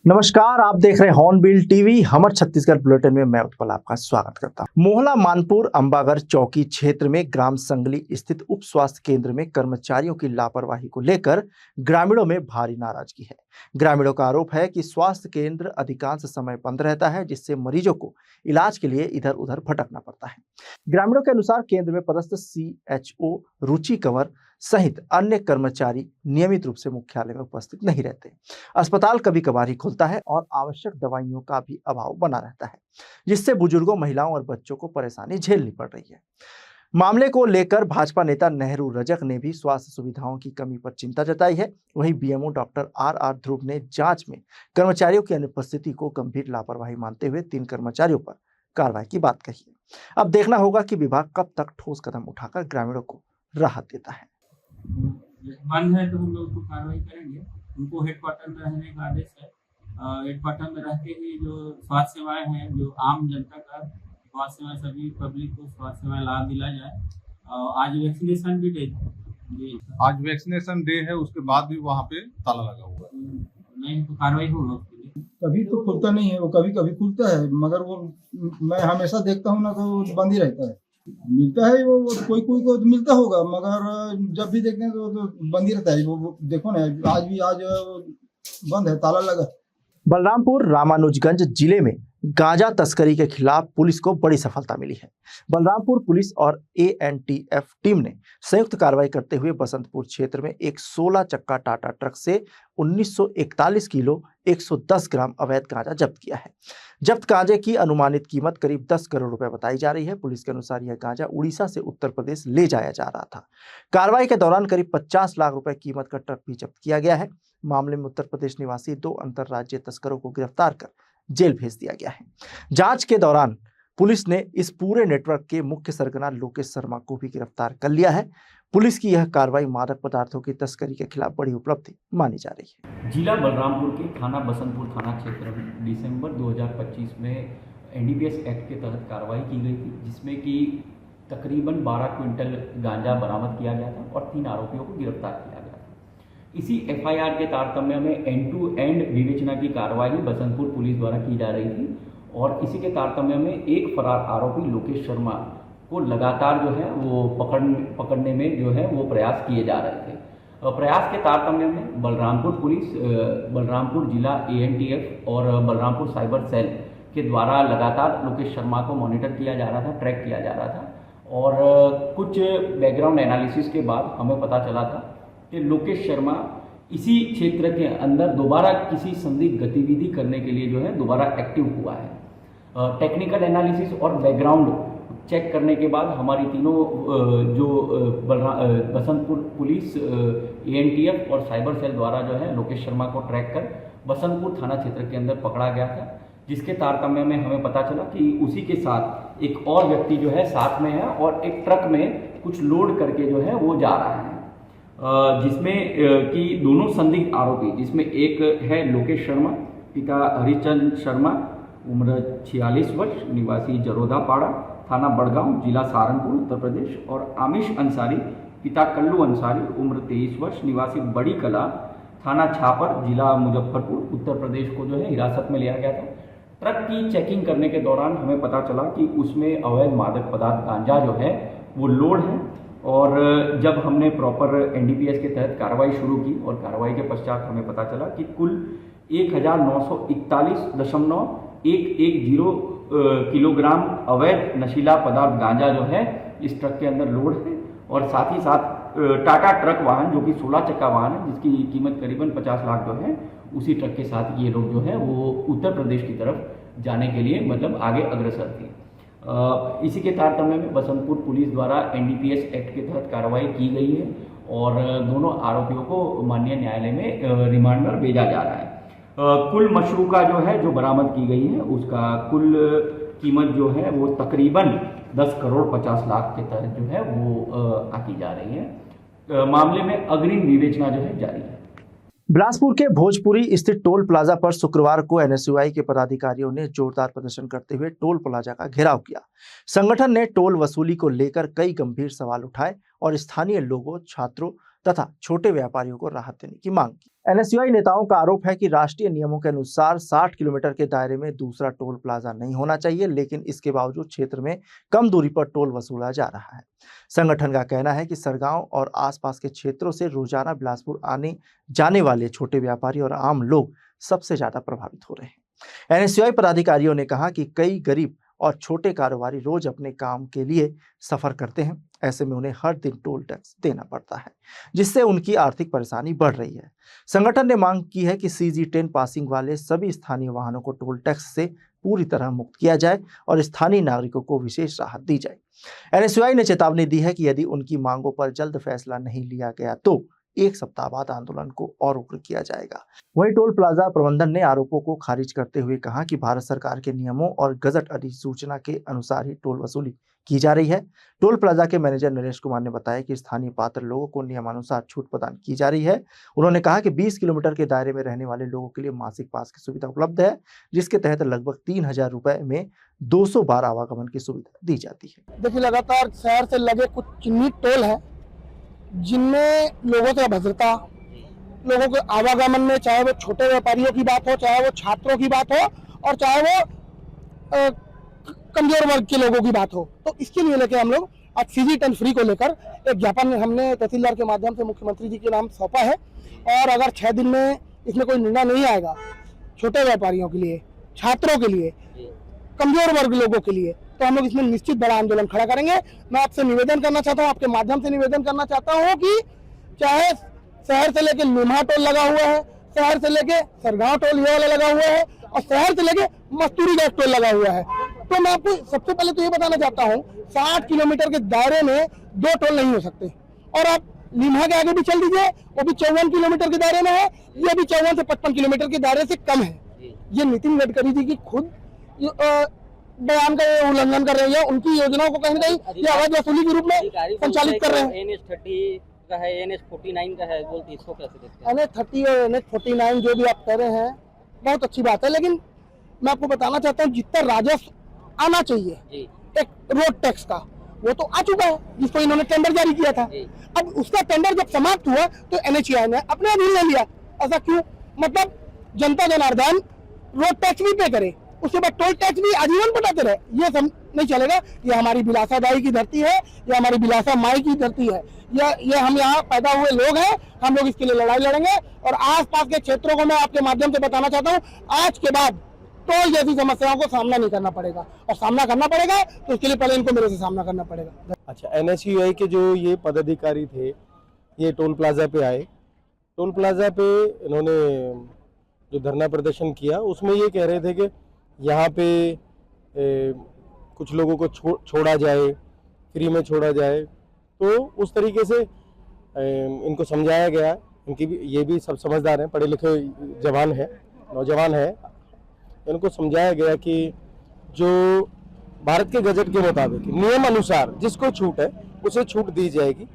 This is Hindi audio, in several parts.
नमस्कार, आप देख रहे हैं हॉर्नबिल टीवी। हमर छत्तीसगढ़ बुलेटिन में मैं उत्पल आपका स्वागत करता हूं। मोहला मानपुर अंबागढ़ चौकी क्षेत्र में ग्राम संगली स्थित उप स्वास्थ्य केंद्र में कर्मचारियों की लापरवाही को लेकर ग्रामीणों में भारी नाराजगी है। ग्रामीणों का आरोप है कि स्वास्थ्य केंद्र अधिकांश समय बंद रहता है, जिससे मरीजों को इलाज के लिए इधर उधर भटकना पड़ता है। ग्रामीणों के अनुसार केंद्र में पदस्थ CHO रुचि कंवर सहित अन्य कर्मचारी नियमित रूप से मुख्यालय में उपस्थित नहीं रहते। अस्पताल कभी कभार ही खुलता है और आवश्यक दवाइयों का भी अभाव बना रहता है, जिससे बुजुर्गों, महिलाओं और बच्चों को परेशानी झेलनी पड़ रही है। मामले को लेकर भाजपा नेता नेहरू रजक ने भी स्वास्थ्य सुविधाओं की कमी पर चिंता जताई है। वहीं BMO डॉक्टर RR ध्रुव ने जांच में कर्मचारियों की अनुपस्थिति को गंभीर लापरवाही मानते हुए 3 कर्मचारियों पर कार्रवाई की बात कही है। अब देखना होगा कि विभाग कब तक ठोस कदम उठाकर ग्रामीणों को राहत देता है। बंद है तो हम लोग कार्रवाई करेंगे। उनको हेडक्वार्टर में रहने का आदेश है। हेडक्वार्टर में रहते ही जो स्वास्थ्य सेवाएं हैं, जो आम जनता का स्वास्थ्य सेवाएं, सभी पब्लिक को स्वास्थ्य सेवाएं लाभ दिला जाए। आज वैक्सीनेशन भी डे जी, आज वैक्सीनेशन डे है, उसके बाद भी वहाँ पे ताला लगा हुआ है। नहीं तो कार्रवाई होगा उसके लिए। कभी तो खुलता नहीं है, वो कभी कभी खुलता है, मगर वो मैं हमेशा देखता हूँ ना तो बंद ही रहता है। मिलता है वो कोई को तो मिलता होगा, मगर जब भी देखते हैं तो बंद ही रहता है। वो देखो ना, आज बंद है, ताला लगा। बलरामपुर रामानुजगंज जिले में गांजा तस्करी के खिलाफ पुलिस को बड़ी सफलता मिली है। बलरामपुर पुलिस और ANTF टीम ने संयुक्त कार्रवाई करते हुए बसंतपुर क्षेत्र में एक 16 चक्का टाटा ट्रक से 1941 किलो 110 ग्राम अवैध गांजा जब्त किया है। जब्त गांजे की अनुमानित कीमत करीब 10 करोड़ रुपए बताई जा रही है। पुलिस के अनुसार यह गांजा उड़ीसा से उत्तर प्रदेश ले जाया जा रहा था। कार्रवाई के दौरान करीब 50 लाख रुपए कीमत का ट्रक भी जब्त किया गया है। मामले में उत्तर प्रदेश निवासी 2 अंतर्राज्यीय तस्करों को गिरफ्तार कर जेल भेज दिया गया है। जांच के दौरान पुलिस ने इस पूरे नेटवर्क के मुख्य सरगना लोकेश शर्मा को भी गिरफ्तार कर लिया है। पुलिस की यह कार्रवाई मादक पदार्थों की तस्करी के खिलाफ बड़ी उपलब्धि मानी जा रही है। जिला बलरामपुर के थाना बसंतपुर थाना क्षेत्र में दिसंबर 2025 में NDPS एक्ट के तहत कार्रवाई की गई थी, जिसमें कि तकरीबन 12 क्विंटल गांजा बरामद किया गया था और 3 आरोपियों को गिरफ्तार किया गया था। इसी FIR के तारतम्य में एंड टू एंड विवेचना की कार्रवाई बसंतपुर पुलिस द्वारा की जा रही थी और इसी के तारतम्य में एक फरार आरोपी लोकेश शर्मा को लगातार जो है वो पकड़ने में जो है वो प्रयास किए जा रहे थे। प्रयास के तारतम्य में बलरामपुर पुलिस, बलरामपुर जिला ANTF और बलरामपुर साइबर सेल के द्वारा लगातार लोकेश शर्मा को मॉनिटर किया जा रहा था, ट्रैक किया जा रहा था और कुछ बैकग्राउंड एनालिसिस के बाद हमें पता चला था कि लोकेश शर्मा इसी क्षेत्र के अंदर दोबारा किसी संदिग्ध गतिविधि करने के लिए जो है दोबारा एक्टिव हुआ है। टेक्निकल एनालिसिस और बैकग्राउंड चेक करने के बाद हमारी तीनों जो बसंतपुर पुलिस, ANTF और साइबर सेल द्वारा जो है लोकेश शर्मा को ट्रैक कर बसंतपुर थाना क्षेत्र के अंदर पकड़ा गया था, जिसके तारतम्य में हमें पता चला कि उसी के साथ एक और व्यक्ति जो है साथ में है और एक ट्रक में कुछ लोड करके जो है वो जा रहा है, जिसमें कि दोनों संदिग्ध आरोपी, जिसमें एक है लोकेश शर्मा, पिता हरिचंद शर्मा, उम्र 46 वर्ष, निवासी जरोदापाड़ा, थाना बड़गांव, जिला सहारनपुर, उत्तर प्रदेश, और आमिश अंसारी, पिता कल्लू अंसारी, उम्र 23 वर्ष, निवासी बड़ी कला, थाना छापर, जिला मुजफ्फरपुर, उत्तर प्रदेश को जो है हिरासत में लिया गया था। ट्रक की चेकिंग करने के दौरान हमें पता चला कि उसमें अवैध मादक पदार्थ गांजा जो है वो लोड है और जब हमने प्रॉपर NDPS के तहत कार्रवाई शुरू की और कार्रवाई के पश्चात हमें पता चला कि कुल 1941.110 किलोग्राम अवैध नशीला पदार्थ गांजा जो है इस ट्रक के अंदर लोड है और साथ ही साथ टाटा ट्रक वाहन, जो कि 16 चक्का वाहन है, जिसकी कीमत करीबन 50 लाख जो है, उसी ट्रक के साथ ये लोग जो है वो उत्तर प्रदेश की तरफ जाने के लिए मतलब आगे अग्रसर थे। इसी के तारतम्य में बसंतपुर पुलिस द्वारा NDPS एक्ट के तहत कार्रवाई की गई है और दोनों आरोपियों को माननीय न्यायालय में रिमांड पर भेजा जा रहा है। कुल मशरूका जो है जो बरामद की गई है उसका कुल कीमत जो है वो तकरीबन 10 करोड़ 50 लाख के तहत जो है वो आकी जा रही है। मामले में अग्रिम विवेचना जो है जारी है। बिलासपुर के भोजपुरी स्थित टोल प्लाजा पर शुक्रवार को NSUI के पदाधिकारियों ने जोरदार प्रदर्शन करते हुए टोल प्लाजा का घेराव किया। संगठन ने टोल वसूली को लेकर कई गंभीर सवाल उठाए और स्थानीय लोगों, छात्रों तथा छोटे व्यापारियों को राहत देने की मांग की। एनएसयूआई नेताओं का आरोप है कि राष्ट्रीय नियमों के अनुसार 60 किलोमीटर के दायरे में दूसरा टोल प्लाजा नहीं होना चाहिए, लेकिन इसके बावजूद क्षेत्र में कम दूरी पर टोल वसूला जा रहा है। संगठन का कहना है कि सरगांव और आसपास के क्षेत्रों से रोजाना बिलासपुर आने जाने वाले छोटे व्यापारी और आम लोग सबसे ज्यादा प्रभावित हो रहे हैं। एनएसयूआई पदाधिकारियों ने कहा कि कई गरीब और छोटे कारोबारी रोज अपने काम के लिए सफर करते हैं, ऐसे में उन्हें हर दिन टोल टैक्स देना पड़ता है, जिससे उनकी आर्थिक परेशानी बढ़ रही है। संगठन ने मांग की है कि CG10 पासिंग वाले सभी स्थानीय वाहनों को टोल टैक्स से पूरी तरह मुक्त किया जाए और स्थानीय नागरिकों को विशेष राहत दी जाए। एनएसयूआई ने चेतावनी दी है कि यदि उनकी मांगों पर जल्द फैसला नहीं लिया गया तो 1 सप्ताह बाद आंदोलन को और उग्र किया जाएगा। वहीं टोल प्लाजा प्रबंधन ने आरोपों को खारिज करते हुए कहा कि भारत सरकार के नियमों और गजट अधिसूचना के अनुसार ही टोल वसूली की जा रही है। टोल प्लाजा के मैनेजर नरेश कुमार ने बताया कि स्थानीय पात्र लोगों को नियमानुसार छूट प्रदान की जा रही है। उन्होंने कहा कि 20 किलोमीटर के दायरे में रहने वाले लोगों के लिए मासिक पास की सुविधा उपलब्ध है, जिसके तहत लगभग 3000 रुपए में 200 बार आवागमन की सुविधा दी जाती है। देखिए, लगातार शहर से लगे कुछ चिन्हित टोल है जिनमें लोगों से भद्रता, लोगों के आवागमन में, चाहे वो छोटे व्यापारियों की बात हो, चाहे वो छात्रों की बात हो और चाहे वो कमजोर वर्ग के लोगों की बात हो, तो इसके लिए लेकर हम लोग आज CG10 फ्री को लेकर एक ज्ञापन हमने तहसीलदार के माध्यम से मुख्यमंत्री जी के नाम सौंपा है। और अगर 6 दिन में इसमें कोई निर्णय नहीं आएगा छोटे व्यापारियों के लिए, छात्रों के लिए, कमजोर वर्ग लोगों के लिए, तो हम लोग इसमें निश्चित बड़ा आंदोलन खड़ा करेंगे। मैं आपसे निवेदन करना चाहता हूँ, आपके माध्यम से निवेदन करना चाहता हूँ कि चाहे शहर से लेके लुम्हा टोल लगा हुआ है, शहर से लेके सरगांव टोल ये वाला लगा हुआ है और शहर से लेके मस्तूरी गैस टोल लगा हुआ है, तो मैं आपको सबसे पहले तो ये बताना चाहता हूँ 60 किलोमीटर के दायरे में 2 टोल नहीं हो सकते। और आप लीम्हा के आगे भी चल दीजिए, वो भी 54 किलोमीटर के दायरे में है, ये भी 54 से 55 किलोमीटर के दायरे से कम है। ये नितिन गडकरी जी की खुद बयान का उल्लंघन कर रहे हैं, उनकी योजनाओं को कहीं ना कहीं ये आवाज वसूली के रूप में संचालित कर रहे हैं। NH30 का है, NH49 का है, बोलते इसको कैसे देखते हैं? NH30 और NH49 जो भी आप कह रहे हैं बहुत अच्छी बात है, लेकिन मैं आपको बताना चाहता हूँ जितना राजस्व आना चाहिए एक रोड टैक्स का, वो तो आ चुका है, जिसको इन्होंने टेंडर जारी किया था। अब उसका टेंडर जब समाप्त हुआ तो NHAI ने अपने अधीन ले लिया। ऐसा क्यों? मतलब जनता जनार्दन रोड टैक्स भी पे करे, उसके बाद टोल टैक्स भी आजीवन पटाते रहे, ये सब नहीं चलेगा। ये हमारी बिलासा दाई की धरती है, ये हमारी बिलासा माई की धरती है, ये हम यहाँ पैदा हुए लोग हैं, हम लोग इसके लिए लड़ाई लड़ेंगे। और आसपास के क्षेत्रों को मैं आपके माध्यम से बताना चाहता हूँ, आज के बाद टोल जैसी समस्याओं को सामना नहीं करना पड़ेगा, और सामना करना पड़ेगा तो उसके लिए पहले इनको मेरे से सामना करना पड़ेगा। अच्छा, NHAI के जो ये पदाधिकारी थे, ये टोल प्लाजा पे आए। टोल प्लाजा पे इन्होंने जो धरना प्रदर्शन किया उसमें ये कह रहे थे कि यहाँ पे कुछ लोगों को छोड़ा जाए, फ्री में छोड़ा जाए। तो उस तरीके से इनको समझाया गया। इनकी भी, ये भी सब समझदार हैं, पढ़े लिखे जवान हैं, नौजवान हैं। इनको समझाया गया कि जो भारत के गजट के मुताबिक नियम अनुसार जिसको छूट है उसे छूट दी जाएगी।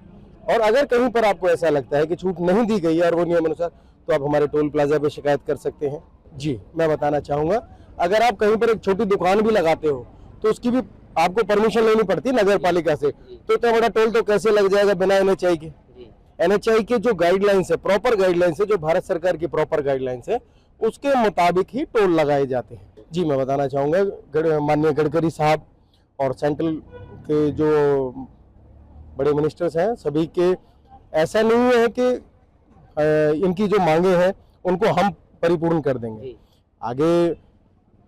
और अगर कहीं पर आपको ऐसा लगता है कि छूट नहीं दी गई है और वो नियम अनुसार, तो आप हमारे टोल प्लाजा पे शिकायत कर सकते हैं। जी, मैं बताना चाहूँगा, अगर आप कहीं पर एक छोटी दुकान भी लगाते हो तो उसकी भी आपको परमिशन लेनी पड़ती है नगर पालिका से। तो इतना बड़ा टोल तो कैसे लग जाएगा बिना NHAI के? NHAI के जो गाइडलाइंस है, प्रॉपर गाइडलाइंस है, जो भारत सरकार की प्रॉपर गाइडलाइंस है, उसके मुताबिक ही टोल लगाए जाते हैं। जी, मैं बताना चाहूँगा माननीय गडकरी साहब और सेंट्रल के जो बड़े मिनिस्टर्स हैं, सभी के ऐसा नहीं है कि इनकी जो मांगे हैं उनको हम परिपूर्ण कर देंगे। आगे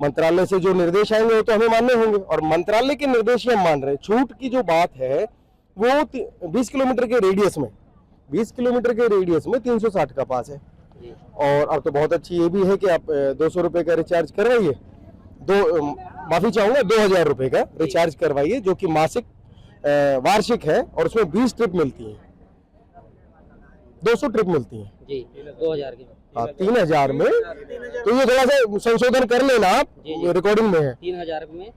मंत्रालय से जो निर्देश आएंगे वो तो हमें मानने होंगे, और मंत्रालय के निर्देश ही हम मान रहे हैं। छूट की जो बात है वो 20 किलोमीटर के रेडियस में 360 का पास है। और अब तो बहुत अच्छी ये भी है कि आप 200 रुपये का रिचार्ज करवाइए, माफी चाहूँगा 2000 रुपये का रिचार्ज करवाइए, जो कि मासिक वार्षिक है, और उसमें 20 ट्रिप मिलती है, 200 ट्रिप मिलती है जी, 2000 की। हाँ, 3000 में। तो ये थोड़ा सा संशोधन कर लेना आप, रिकॉर्डिंग में है 3000 में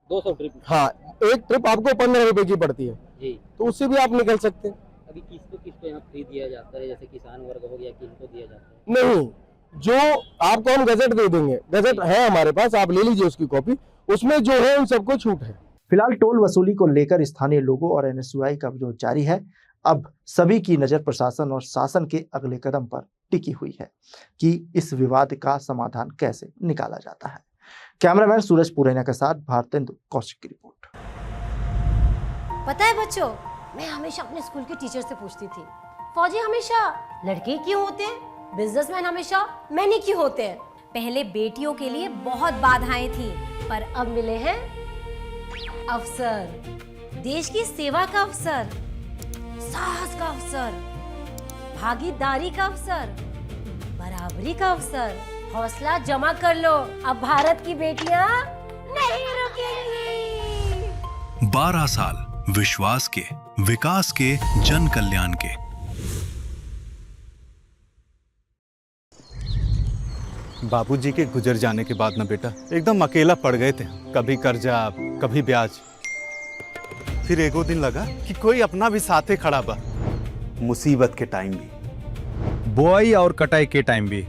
200 ट्रिप। हाँ, एक ट्रिप आपको 15 रुपए की पड़ती है जी, तो उससे भी आप निकल सकते हैं। अभी किसको यहाँ फ्री दिया जाता है, जैसे किसान वर्ग हो गया, किसको दिया जाता है? नहीं, जो आपको हम गजट दे देंगे, गजट है हमारे पास, आप ले लीजिए उसकी कॉपी, उसमें जो है उन सबको छूट है। फिलहाल टोल वसूली को लेकर स्थानीय लोगों और NSUI का विरोध जारी है। अब सभी की नजर प्रशासन और शासन के अगले कदम पर टिकी हुई है कि इस विवाद का समाधान कैसे निकाला जाता है। कैमरामैन सूरज पुरेना के साथ भारतेंदु कौशिक की रिपोर्ट। पता है बच्चों, मैं हमेशा अपने स्कूल के टीचर से पूछती थी, फौजी हमेशा लड़के क्यों होते हैं, बिजनेसमैन हमेशा मैन ही क्यों होते हैं। पहले बेटियों के लिए बहुत बाधाएं थी, पर अब मिले हैं अवसर, देश की सेवा का अवसर, साहस का अवसर, भागीदारी का अवसर, बराबरी का अवसर। हौसला जमा कर लो, अब भारत की बेटियां नहीं रुकेंगी। 12 साल विश्वास के, विकास के, जन कल्याण के। बाबूजी के गुजर जाने के बाद ना बेटा एकदम अकेला पड़ गए थे, कभी कर्जा कभी ब्याज। फिर एगो दिन लगा कि कोई अपना भी साथे खड़ा बा। मुसीबत के टाइम भी, बुआई और कटाई के टाइम भी,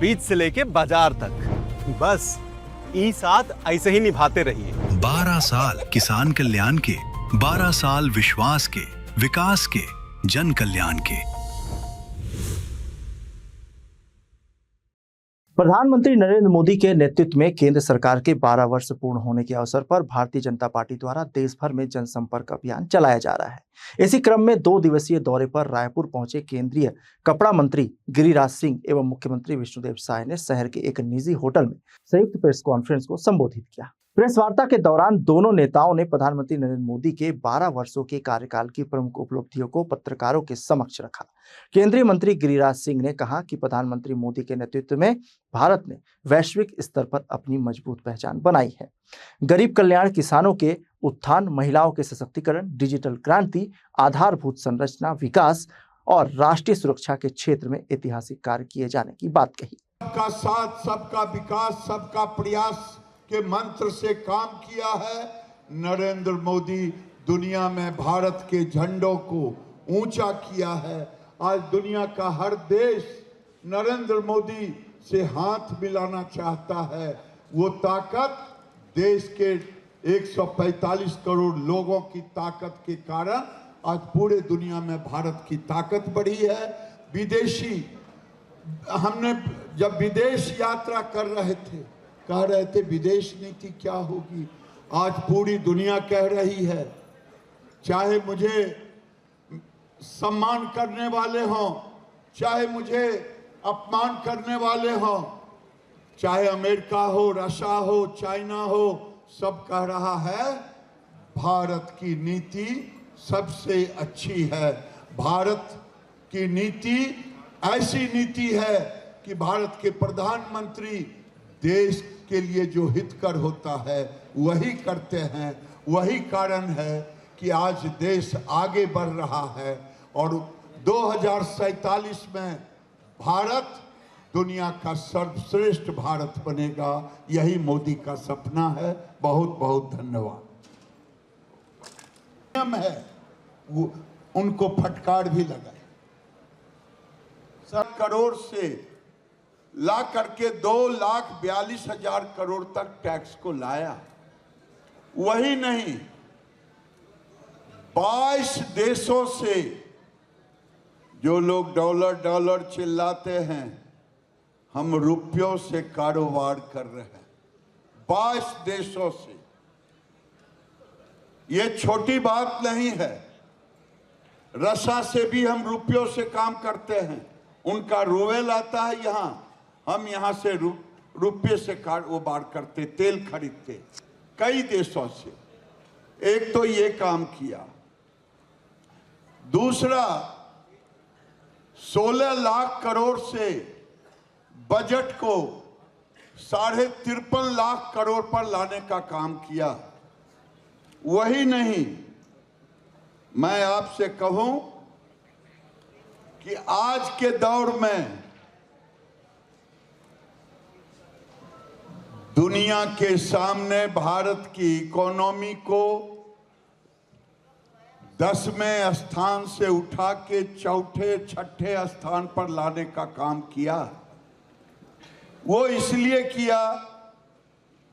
बीज से लेके बाजार तक, बस ई साथ ऐसे ही निभाते रहिए। 12 साल किसान कल्याण के, 12 साल विश्वास के, विकास के, जन कल्याण के। प्रधानमंत्री नरेंद्र मोदी के नेतृत्व में केंद्र सरकार के 12 वर्ष पूर्ण होने के अवसर पर भारतीय जनता पार्टी द्वारा देश भर में जनसंपर्क अभियान चलाया जा रहा है। इसी क्रम में 2 दिवसीय दौरे पर रायपुर पहुंचे केंद्रीय कपड़ा मंत्री गिरिराज सिंह एवं मुख्यमंत्री विष्णुदेव साय ने शहर के एक निजी होटल में संयुक्त प्रेस कॉन्फ्रेंस को संबोधित किया। प्रेस वार्ता के दौरान दोनों नेताओं ने प्रधानमंत्री नरेंद्र मोदी के 12 वर्षों के कार्यकाल की प्रमुख उपलब्धियों को पत्रकारों के समक्ष रखा। केंद्रीय मंत्री गिरिराज सिंह ने कहा कि प्रधानमंत्री मोदी के नेतृत्व में भारत ने वैश्विक स्तर पर अपनी मजबूत पहचान बनाई है। गरीब कल्याण, किसानों के उत्थान, महिलाओं के सशक्तिकरण, डिजिटल क्रांति, आधारभूत संरचना विकास और राष्ट्रीय सुरक्षा के क्षेत्र में ऐतिहासिक कार्य किए जाने की बात कही। सबका साथ, सबका विकास, सबका प्रयास के मंत्र से काम किया है। नरेंद्र मोदी दुनिया में भारत के झंडों को ऊंचा किया है। आज दुनिया का हर देश नरेंद्र मोदी से हाथ मिलाना चाहता है। वो ताकत देश के 145 करोड़ लोगों की ताकत के कारण आज पूरे दुनिया में भारत की ताकत बढ़ी है। विदेशी, हमने जब विदेश यात्रा कर रहे थे, कह रहे थे विदेश नीति क्या होगी, आज पूरी दुनिया कह रही है। चाहे मुझे सम्मान करने वाले हों, चाहे मुझे अपमान करने वाले हों, चाहे अमेरिका हो, रशिया हो, चाइना हो, सब कह रहा है भारत की नीति सबसे अच्छी है। भारत की नीति ऐसी नीति है कि भारत के प्रधानमंत्री देश के लिए जो हितकर होता है वही करते हैं। वही कारण है कि आज देश आगे बढ़ रहा है और 2047 में भारत दुनिया का सर्वश्रेष्ठ भारत बनेगा। यही मोदी का सपना है। बहुत बहुत धन्यवाद। है वो उनको फटकार भी लगाए। 7 करोड़ से ला करके 2,42,000 करोड़ तक टैक्स को लाया। वही नहीं, 22 देशों से जो लोग डॉलर डॉलर चिल्लाते हैं, हम रुपयों से कारोबार कर रहे हैं। 22 देशों से। ये छोटी बात नहीं है। रशिया से भी हम रुपयों से काम करते हैं। उनका रूबेल आता है यहाँ, हम यहाँ से रुपये से कारोबार करते, तेल खरीदते। कई देशों से। एक तो ये काम किया। दूसरा, 16 लाख करोड़ से बजट को 53.5 लाख करोड़ पर लाने का काम किया। वही नहीं, मैं आपसे कहूं कि आज के दौर में दुनिया के सामने भारत की इकोनॉमी को 10वें स्थान से उठा के 4थे-6थे स्थान पर लाने का काम किया। वो इसलिए किया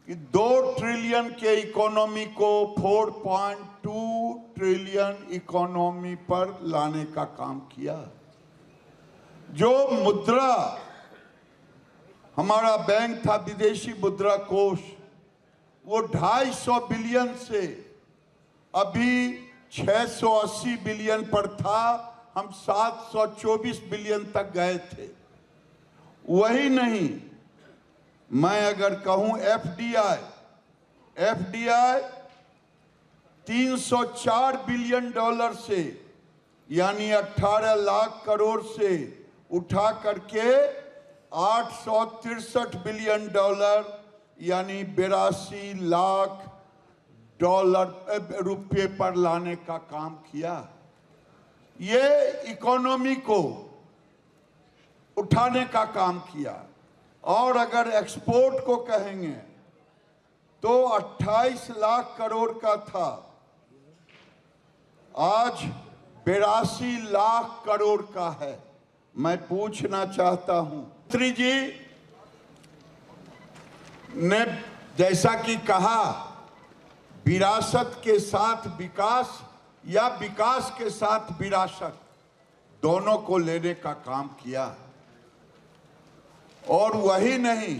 कि 2 ट्रिलियन के इकोनॉमी को 4 1.2 ट्रिलियन इकोनॉमी पर लाने का काम किया। जो मुद्रा हमारा बैंक था, विदेशी मुद्रा कोष, वो 250 बिलियन से अभी 680 बिलियन पर था। हम 724 बिलियन तक गए थे। वही नहीं, मैं अगर कहूं एफडीआई 304 बिलियन डॉलर से यानी 18 लाख करोड़ से उठा करके 863 बिलियन डॉलर यानी 82 लाख रुपये पर लाने का काम किया। ये इकोनॉमी को उठाने का काम किया। और अगर एक्सपोर्ट को कहेंगे तो 28 लाख करोड़ का था, आज 82 लाख करोड़ का है। मैं पूछना चाहता हूं, मंत्री जी ने जैसा कि कहा, विरासत के साथ विकास या विकास के साथ विरासत, दोनों को लेने का काम किया। और वही नहीं,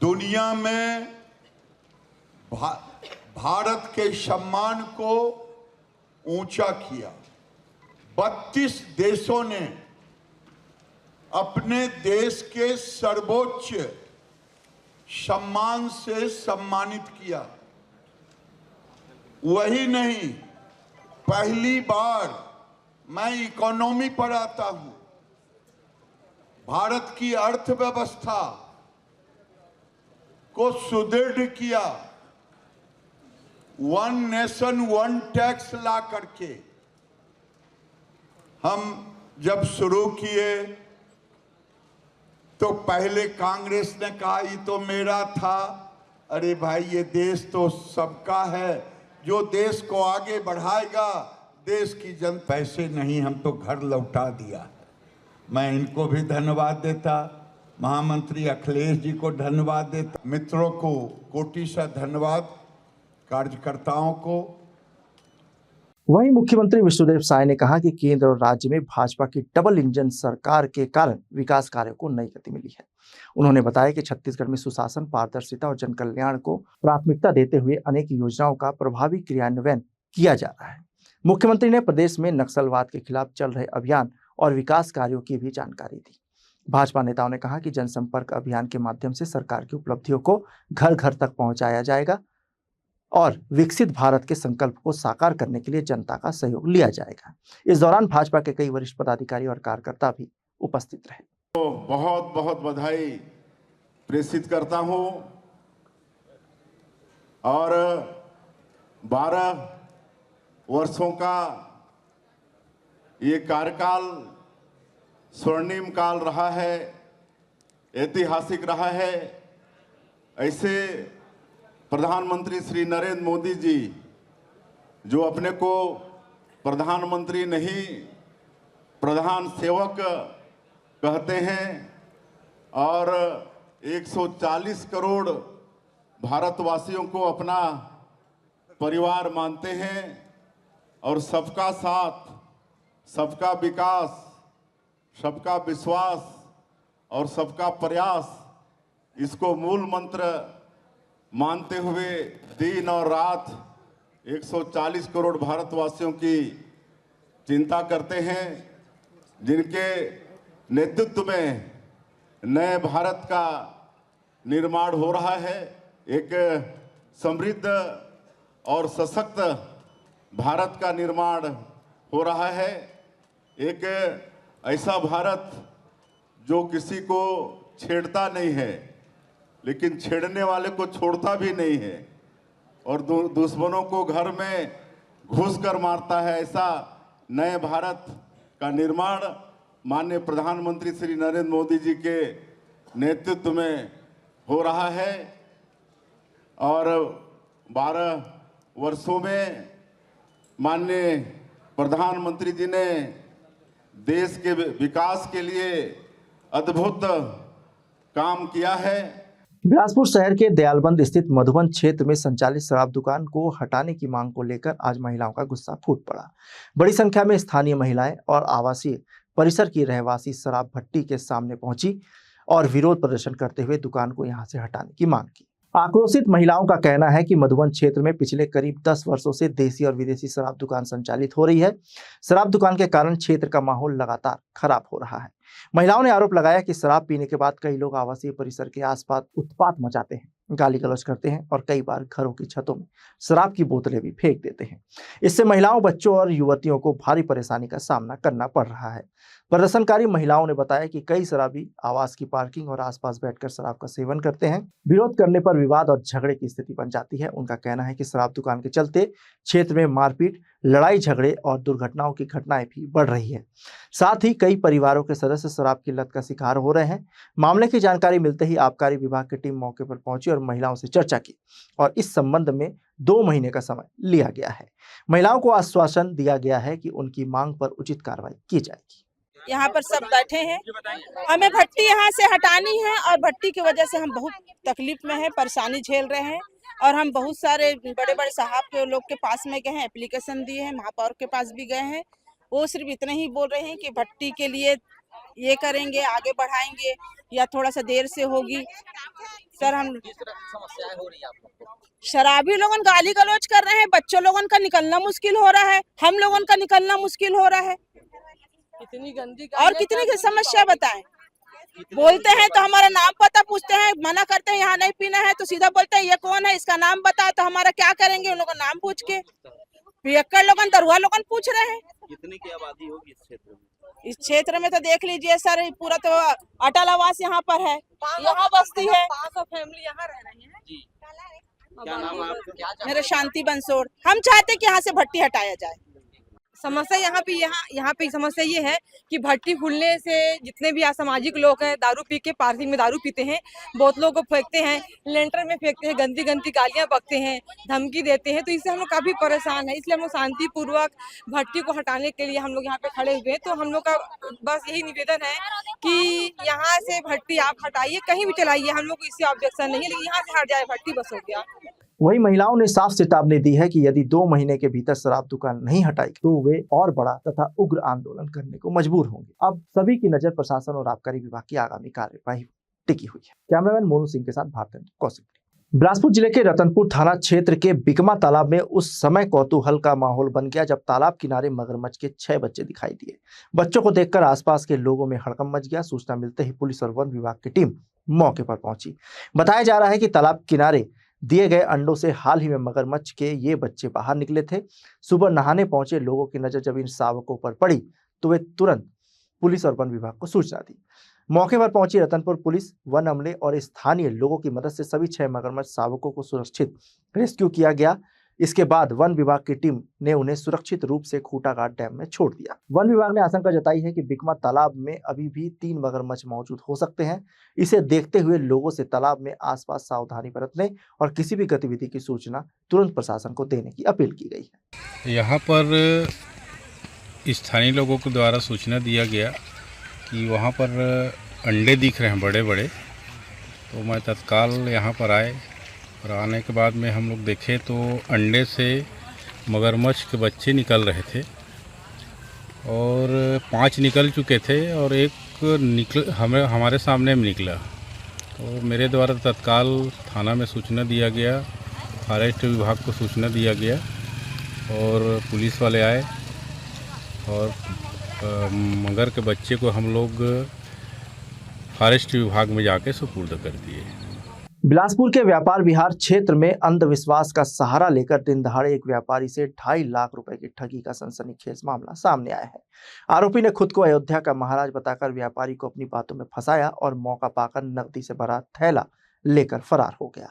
दुनिया में भारत के सम्मान को ऊंचा किया। 32 देशों ने अपने देश के सर्वोच्च सम्मान से सम्मानित किया। वही नहीं, पहली बार मैं इकोनॉमी पर आता हूं, भारत की अर्थव्यवस्था को सुदृढ़ किया। 1 नेशन 1 टैक्स ला करके हम जब शुरू किए तो पहले कांग्रेस ने कहा ये तो मेरा था। अरे भाई, ये देश तो सबका है। जो देश को आगे बढ़ाएगा, देश की जन पैसे नहीं, हम तो घर लौटा दिया। मैं इनको भी धन्यवाद देता, महामंत्री अखिलेश जी को धन्यवाद देता, मित्रों को कोटि सा धन्यवाद, कार्यकर्ताओं को। वहीं मुख्यमंत्री विष्णुदेव साय ने कहा कि केंद्र और राज्य में भाजपा की डबल इंजन सरकार के कारण विकास कार्यों को नई गति मिली है। उन्होंने बताया कि छत्तीसगढ़ में सुशासन, पारदर्शिता और जन कल्याण को प्राथमिकता देते हुए अनेक योजनाओं का प्रभावी क्रियान्वयन किया जा रहा है। मुख्यमंत्री ने प्रदेश में नक्सलवाद के खिलाफ चल रहे अभियान और विकास कार्यों की भी जानकारी दी। भाजपा नेताओं ने कहा कि जनसंपर्क अभियान के माध्यम से सरकार की उपलब्धियों को घर घर तक पहुंचाया जाएगा और विकसित भारत के संकल्प को साकार करने के लिए जनता का सहयोग लिया जाएगा। इस दौरान भाजपा के कई वरिष्ठ पदाधिकारी और कार्यकर्ता भी उपस्थित रहे। तो बहुत बहुत बधाई प्रेषित करता हूं और 12 वर्षों का ये कार्यकाल स्वर्णिम काल रहा है, ऐतिहासिक रहा है। ऐसे प्रधानमंत्री श्री नरेंद्र मोदी जी, जो अपने को प्रधानमंत्री नहीं प्रधान सेवक कहते हैं और 140 करोड़ भारतवासियों को अपना परिवार मानते हैं और सबका साथ, सबका विकास, सबका विश्वास और सबका प्रयास, इसको मूल मंत्र मानते हुए दिन और रात 140 करोड़ भारतवासियों की चिंता करते हैं, जिनके नेतृत्व में नए भारत का निर्माण हो रहा है। एक समृद्ध और सशक्त भारत का निर्माण हो रहा है। एक ऐसा भारत जो किसी को छेड़ता नहीं है, लेकिन छेड़ने वाले को छोड़ता भी नहीं है और दुश्मनों को घर में घुस कर मारता है। ऐसा नए भारत का निर्माण माननीय प्रधानमंत्री श्री नरेंद्र मोदी जी के नेतृत्व में हो रहा है और 12 वर्षों में माननीय प्रधानमंत्री जी ने देश के विकास के लिए अद्भुत काम किया है। बिलासपुर शहर के दयालबंद स्थित मधुबन क्षेत्र में संचालित शराब दुकान को हटाने की मांग को लेकर आज महिलाओं का गुस्सा फूट पड़ा। बड़ी संख्या में स्थानीय महिलाएं और आवासीय परिसर की रहवासी शराब भट्टी के सामने पहुंची और विरोध प्रदर्शन करते हुए दुकान को यहां से हटाने की मांग की। आक्रोशित महिलाओं का कहना है कि मधुबन क्षेत्र में पिछले करीब 10 वर्षों से देसी और विदेशी शराब दुकान संचालित हो रही है। शराब दुकान के कारण क्षेत्र का माहौल लगातार खराब हो रहा है। महिलाओं ने आरोप लगाया कि शराब पीने के बाद कई लोग आवासीय परिसर के आसपास उत्पात मचाते हैं, गाली गलौज करते हैं और कई बार घरों की छतों में शराब की बोतलें भी फेंक देते हैं। इससे महिलाओं, बच्चों और युवतियों को भारी परेशानी का सामना करना पड़ रहा है। प्रदर्शनकारी महिलाओं ने बताया कि कई शराबी आवास की पार्किंग और आसपास बैठकर शराब का सेवन करते हैं। विरोध करने पर विवाद और झगड़े की स्थिति बन जाती है। उनका कहना है कि शराब दुकान के चलते क्षेत्र में मारपीट, लड़ाई झगड़े और दुर्घटनाओं की घटनाएं भी बढ़ रही है। साथ ही कई परिवारों के सदस्य शराब की लत का शिकार हो रहे हैं। मामले की जानकारी मिलते ही आबकारी विभाग की टीम मौके पर पहुंची और महिलाओं से चर्चा की और इस संबंध में 2 महीने का समय लिया गया है। महिलाओं को आश्वासन दिया गया है कि उनकी मांग पर उचित कार्रवाई की जाएगी। यहाँ पर सब बैठे हैं, हमें भट्टी यहाँ से हटानी है और भट्टी की वजह से हम बहुत तकलीफ में हैं, परेशानी झेल रहे हैं और हम बहुत सारे बड़े बड़े साहब के लोग के पास में गए हैं, एप्लीकेशन दिए हैं, महापौर के पास भी गए हैं। वो सिर्फ इतना ही बोल रहे हैं कि भट्टी के लिए ये करेंगे, आगे बढ़ाएंगे या थोड़ा सा देर से होगी। सर, हम समस्याएं हो रही है आपको? शराबी लोगन गाली गलौज कर रहे हैं, बच्चों लोगन का निकलना मुश्किल हो रहा है, हम लोगन का निकलना मुश्किल हो रहा है। कितनी गंदी और कितनी समस्या बताएं। बोलते हैं तो हमारा नाम पता पूछते हैं, मना करते हैं यहाँ नहीं पीना है तो सीधा बोलते हैं ये कौन है, इसका नाम बता। तो हमारा क्या करेंगे उन लोगों का नाम पूछ के? पियक्कड़ लोगन, दरुआ लोगन पूछ रहे हैं। कितनी की आबादी होगी इस क्षेत्र में? इस क्षेत्र में तो देख लीजिए सर, पूरा तो अटल आवास यहाँ पर है, यहाँ बस्ती है, 500 फैमिली यहाँ रह रही है जी। क्या नाम है आपका? मेरा शांति बंसोड़। हम चाहते हैं कि यहाँ से भट्टी हटाया जाए। समस्या यहाँ पे समस्या ये है कि भट्टी खुलने से जितने भी असामाजिक लोग हैं दारू पी के पार्किंग में दारू पीते हैं, बोतलों को फेंकते हैं, लेंटर में फेंकते हैं, गंदी गंदी गालियां बकते हैं, धमकी देते हैं। तो इससे हम लोग काफ़ी परेशान है। इसलिए हम लोग शांतिपूर्वक भट्टी को हटाने के लिए हम लोग यहाँ पे खड़े हुए हैं। तो हम लोग का बस यही निवेदन है कि यहाँ से भट्टी आप हटाइए, कहीं भी चलाइए, हम लोग इससे ऑब्जेक्शन नहीं है, लेकिन यहाँ से हट जाए भट्टी, बस हो गया। वहीं महिलाओं ने साफ चेतावनी दी है कि यदि 2 महीने के भीतर शराब दुकान नहीं हटाई तो वे और बड़ा तथा उग्र आंदोलन करने को मजबूर होंगे। अब सभी की नजर प्रशासन और आबकारी विभाग की आगामी कार्यवाही टिकी हुई है। कैमरामैन मोनू सिंह के साथ भारतेंद्र कौशिक। बिलासपुर जिले के रतनपुर थाना क्षेत्र के बिकमा तालाब में उस समय कौतूहल का माहौल बन गया जब तालाब किनारे मगरमच्छ के 6 बच्चे दिखाई दिए। बच्चों को देखकर आसपास के लोगों में हड़कंप मच गया। सूचना मिलते ही पुलिस और वन विभाग की टीम मौके पर पहुंची। बताया जा रहा है कि तालाब किनारे दिए गए अंडों से हाल ही में मगरमच्छ के ये बच्चे बाहर निकले थे। सुबह नहाने पहुंचे लोगों की नजर जब इन शावकों पर पड़ी तो वे तुरंत पुलिस और वन विभाग को सूचना दी। मौके पर पहुंची रतनपुर पुलिस, वन अमले और स्थानीय लोगों की मदद से सभी 6 मगरमच्छ शावकों को सुरक्षित रेस्क्यू किया गया। इसके बाद वन विभाग की टीम ने उन्हें सुरक्षित रूप से खूंटाघाट डैम में छोड़ दिया। वन विभाग ने आशंका जताई है कि बिकमा तालाब में अभी भी 3 मगरमच्छ मौजूद हो सकते हैं। इसे देखते हुए लोगों से तालाब में आसपास सावधानी बरतने और किसी भी गतिविधि की सूचना तुरंत प्रशासन को देने की अपील की गई है। यहाँ पर स्थानीय लोगों के द्वारा सूचना दिया गया कि वहाँ पर अंडे दिख रहे हैं बड़े बड़े, तो मैं तत्काल यहाँ पर आए और आने के बाद में हम लोग देखे तो अंडे से मगरमच्छ के बच्चे निकल रहे थे और 5 निकल चुके थे और एक हमारे सामने में निकला। तो मेरे द्वारा तत्काल थाना में सूचना दिया गया, फॉरेस्ट विभाग को सूचना दिया गया और पुलिस वाले आए और मगर के बच्चे को हम लोग फॉरेस्ट विभाग में जाके सुपुर्द कर दिए। बिलासपुर के व्यापार विहार क्षेत्र में अंधविश्वास का सहारा लेकर दिन दहाड़े एक व्यापारी से 2.5 लाख रुपए की ठगी का सनसनीखेज मामला सामने आया है। आरोपी ने खुद को अयोध्या का महाराज बताकर व्यापारी को अपनी बातों में फंसाया और मौका पाकर नकदी से भरा थैला लेकर फरार हो गया।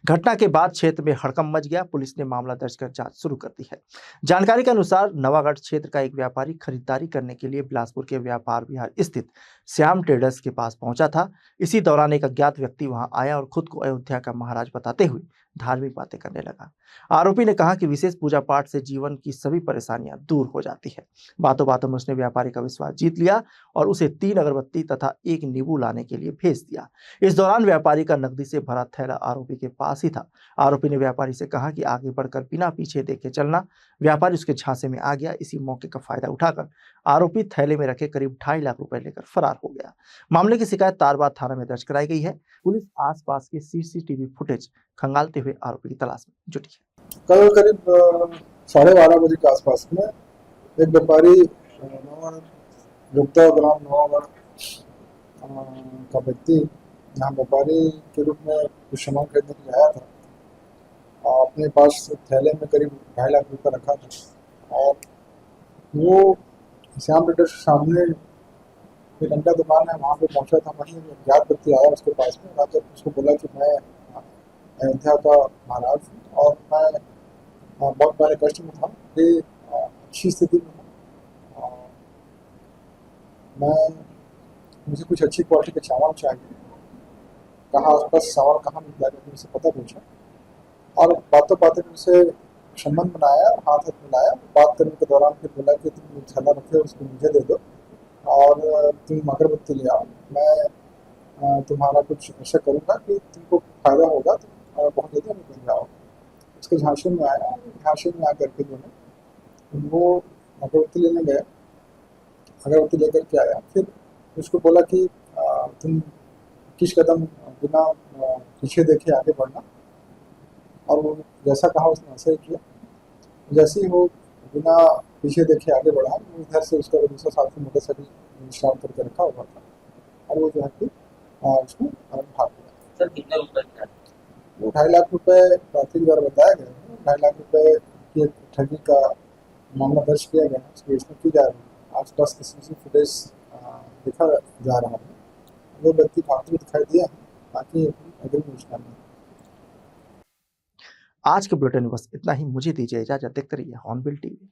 घटना के बाद क्षेत्र में हड़कंप मच गया। पुलिस ने मामला दर्ज कर जांच शुरू कर दी है। जानकारी के अनुसार नवागढ़ क्षेत्र का एक व्यापारी खरीदारी करने के लिए बिलासपुर के व्यापार विहार स्थित श्याम ट्रेडर्स के पास पहुंचा था। इसी दौरान एक अज्ञात व्यक्ति वहां आया और खुद को अयोध्या का महाराज बताते हुए धार्मिक बातें करने लगा। आरोपी ने कहा कि विशेष पूजा पाठ से जीवन की सभी परेशानियां दूर हो जाती है। बातों बातों में उसने व्यापारी का विश्वास जीत लिया और उसे 3 अगरबत्ती तथा 1 नींबू लाने के लिए भेज दिया। इस दौरान व्यापारी का नकदी से भरा थैला आरोपी के पास ही था। आरोपी ने व्यापारी से कहा कि आगे बढ़कर बिना पीछे देखे चलना। व्यापारी उसके झांसे में आ गया। इसी मौके का फायदा उठाकर आरोपी थैले में रखे करीब 2.5 लाख रुपए लेकर फरार हो गया। मामले की शिकायत तारबाद थाना में दर्ज कराई गई है। पुलिस आसपास के सीसीटीवी फुटेज खंगालते हुए आरोपी की तलाश में जुटी है। कल करीब 12:30 बजे के आसपास में एक व्यापारी गुप्ता ग्राम नवागढ़ का व्यक्ति यहाँ व्यापारी के रूप में कुछ सामान खरीदने के लिए आया था। अपने पास थैले में करीब 2.5 लाख रुपये रखा था और वो श्याम ट्रेडर्स के सामने एक अंडा दुकान है, वहाँ पे पहुँचा था। वहीं अज्ञात व्यक्ति आया उसके पास में, आकर उसको बोला कि मैं अयोध्या का महाराज हूँ और मैं बहुत बड़े कष्ट में था, ये अच्छी स्थिति में हूँ, मुझे कुछ अच्छी क्वालिटी के चावल चाहिए। कहाँ आसपास चावल कहाँ मिल जाएगा, मुझसे पता पूछा और बातों बातों में उनसे संबंध बनाया, हाथ मिलाया। बात करने के दौरान फिर बोला कि तुम थैला रखे उसको मुझे दे दो और तुम अगरबत्ती ले आओ, मैं तुम्हारा कुछ ऐसा करूँगा कि तुमको फायदा होगा, तुम बहुत जल्दी हमें मिल जाओ। उसके झांसे में आया, झांसे में आकर के जो है वो अगरबत्ती लेने गया, अगरबत्ती लेकर के आया। फिर उसको बोला कि तुम किस कदम बिना पीछे देखे आगे बढ़ना, और वो जैसा कहा उसने ऐसा ही किया। जैसे ही वो बिना पीछे देखे आगे बढ़ा, इधर से उसका दूसरा साथी मोटरसाइकिल स्टार्ट करके रखा हुआ था और वो जो है कि उसको भाग गया। सर कितने रुपए? वो 2.5 लाख रुपए प्राथमिक द्वारा बताया गया है। 2.5 लाख रुपए की ठगी का मामला दर्ज किया गया है, उसकी इसमें की जा रही है। आसपास की सीसीटीवी फुटेज देखा जा रहा है। वो व्यक्ति भागते हुए दिखाई दिया है, बाकी अग्रिम योजना में। आज के बुलेटिन में बस इतना ही। मुझे दीजिए इजाजत। देखते रहिए हॉर्नबिल टीवी।